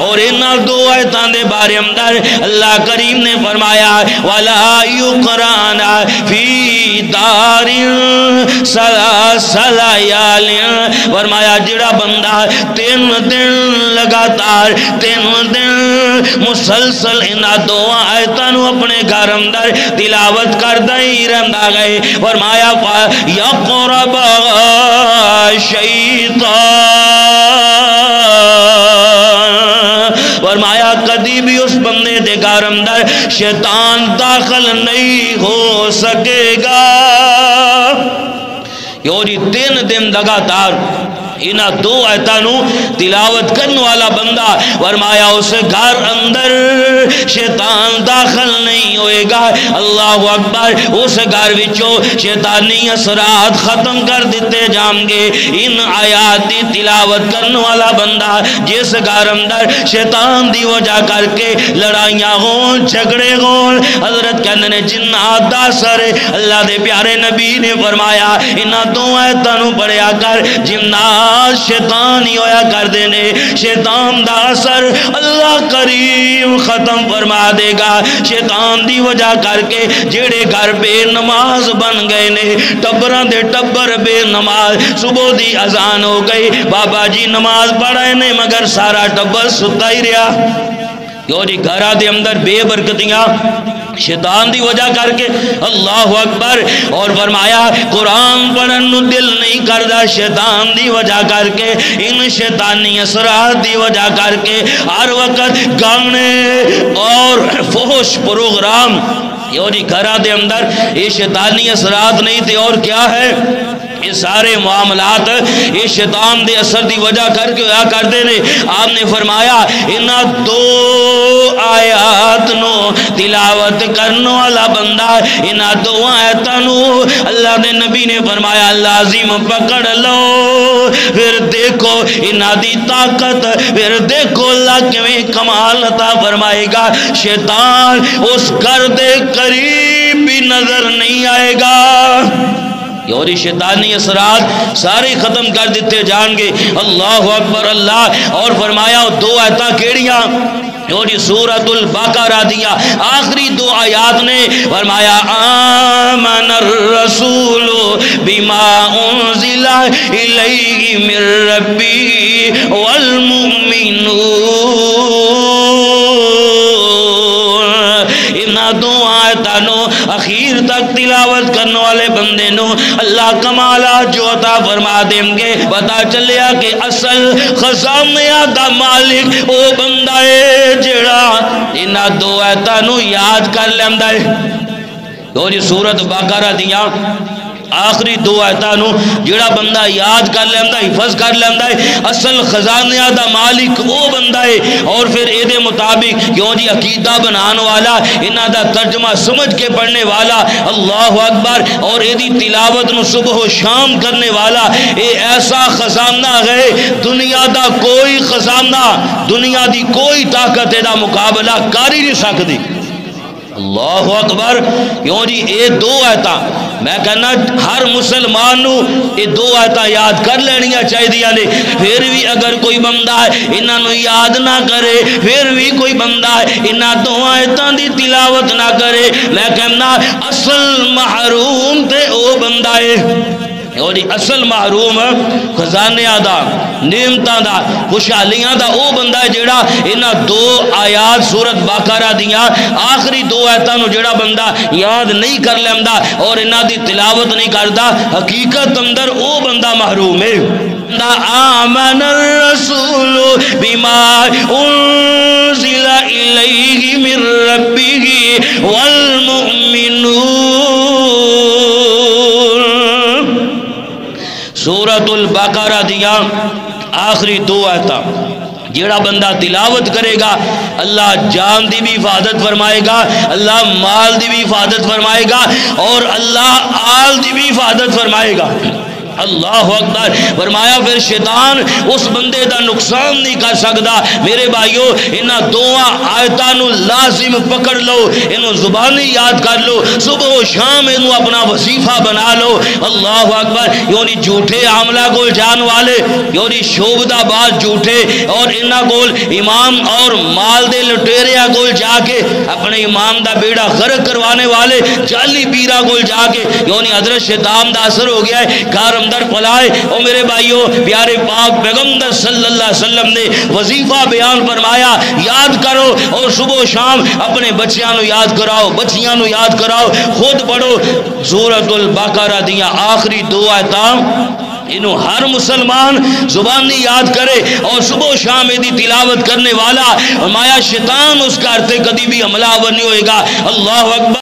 اور انہاں دو آیتاں دے بارے اندر اللہ کریم نے فرمایا وَلَا يُقْرَانَ فِي دَارٍ ثَلَاثَ لَيَالٍ فرمایا جڑا بندہ 3 دن لگاتار 3 دن مسلسل انہاں دو آیتاں نو اپنے گھر اندر تلاوت کردا ہی رہندا گئے فرمایا یقرب شیطان فرمایا کدی بھی اس بندے دے گھر اندر شیطان داخل نہیں ہو سکے گا یہ 3 دن لگاتار انہاں دو آیتانو تلاوت کرنے والا بندہ فرمایا اس گھر اندر شیطان داخل نہیں ہوئے گا اللہ اکبر اس گھر وچوں شیطانی اثرات ختم کر دیتے جائیں گے ان آیات دی تلاوت کرنے والا بندہ جس گھر اندر شیطان دی وجہ کر کے لڑائیاں ہون جھگڑے ہون حضرت کہنے نے جنات دا اثر اللہ دے پیارے نبی نے فرمایا انہاں دو آیتانو پڑھیا کر جنات شیطان ہی ہویا کر دینے شیطان دا اثر اللہ کریم ختم فرما دے گا شیطان دی وجہ کر کے جیڑے گھر بے نماز بن گئے نے ٹبران دے ٹبر بے نماز صبح دی اذان ہو گئی بابا جی نماز پڑھائے نے مگر سارا ٹبر ستا ہی رہا یوری گھرہ دے اندر بے برکتیاں شیطان دی وجہ کر کے اللہ اکبر اور فرمایا قرآن پڑھن نو دل نہیں کردا شیطان دی وجہ کر کے ان شیطانی اثرات دی وجہ کر کے ہر وقت گانے اور فحش پروگرام یوری گھرہ دے اندر یہ شیطانی اثرات نہیں تھے اور کیا ہے یہ سارے معاملات یہ شیطان دے اثر دی وجہ کر کے ہویا کر دینے آپ نے فرمایا انہاں دو آیات نو تلاوت کرنے والا بندہ انہاں دو آیتاں نو اللہ دے نبی نے فرمایا لازم پکڑ لو پھر دیکھو انہاں دی طاقت پھر دیکھو اللہ کیویں کمال عطا فرمائے گا شیطان اس گھر دے قریب بھی نظر نہیں آئے گا اور شیطانی اثرات سارے ختم کر دیتے جان گے اللہ اکبر اللہ اور فرمایا دو آیتاں کیڑیاں اور یہ سورۃ البقرہ دیا آخری دو آیات نے فرمایا آمن الرسول بما انزل الیہ من ربی والمؤمنون انہاں دو آیتانو اخیر تک تلاوت کرنے والے بندے نو اللہ کمالات جو عطا فرما دیں گے پتا چلیا کہ اصل خزانہ دا مالک او بندہ ہے جڑا انہاں دو آیتانو یاد کر لیندا ہے اور یہ سورۃ بقرہ دیاں آخری دو آیتانو جڑا بندہ یاد کر لیندہ حفظ کر لیندہ ہے اصل خزانہ دا مالک وہ بندہ ہے اور پھر اے مطابق کیوں جی عقیدہ بنانے والا انہاں دا ترجمہ سمجھ کے پڑھنے والا اللہ اکبر اور اے دی تلاوت نو صبح و شام کرنے والا اے ایسا خزانہ ہے دنیا دا کوئی خزانہ دنیا دی کوئی طاقت دا مقابلہ کر ہی نہیں سکتی اللہ اکبر کیوں جی اے دو آیتاں میں کہنا ہر مسلمان نو یہ دو آیتاں یاد کر لینیاں چاہی دیا نے پھر بھی اگر کوئی بندہ ہے انہاں نو یاد نہ کرے پھر بھی کوئی بندہ ہے انہاں دو آیتاں دی تلاوت نہ کرے میں کہنا اصل محروم تے او بندہ ہے اور اصل محروم خزانہ دا نعمتاں دا خوشحالیاں دا او بندہ ہے جڑا انہاں دو آیات سورۃ بقرہ دیاں آخری دو آیتاں نو جڑا بندہ یاد نہیں کر لیندا اور انہاں دی تلاوت نہیں کردا حقیقت اندر او بندہ محروم ہے آمن الرسول بما انزل الیہ من ربہ والمؤمنون سورۃ البقرہ دیا آخری دو آیتاں جیڑا بندہ تلاوت کرے گا اللہ جان دی بھی حفاظت فرمائے گا اللہ مال دی بھی حفاظت فرمائے گا اور اللہ آل دی بھی حفاظت فرمائے گا اللہ اکبر۔ فرمایا پھر شیطان اس بندے دا نقصان نہیں کر سکتا۔ میرے بھائیو انہاں دونوں آیتاں نو لازم پکڑ لو، انہوں زبانی یاد کر لو، صبح و شام انہوں اپنا وظیفہ بنا لو۔ اللہ اکبر۔ یونی جھوٹے عاملہ کول جان والے، یونی شوبدہ باز جھوٹے، اور انہاں کول امام اور مال دے لٹیریا کول جا کے اپنے امام دا بیڑا غرق کروانے والے جعلی پیرا کول جا کے یونی حضرت شیطان دا اثر ہو گیا ہے، گھر اندر پلائے۔ او میرے بھائیو پیارے پاک پیغمبر صلی اللہ علیہ وسلم نے وظیفہ بیان فرمایا، یاد کرو اور صبح و شام اپنے بچیاں نو یاد کراؤ، بچیاں نو یاد کراؤ، خود پڑھو سورۃ البقرہ دیا آخری دو آیتاں انہوں ہر مسلمان زبانی یاد کرے اور صبح و شام دی تلاوت کرنے والا، فرمایا شیطان اس کا ارتے کدی بھی حملہ آور نہیں ہوئے گا۔ اللہ اکبر۔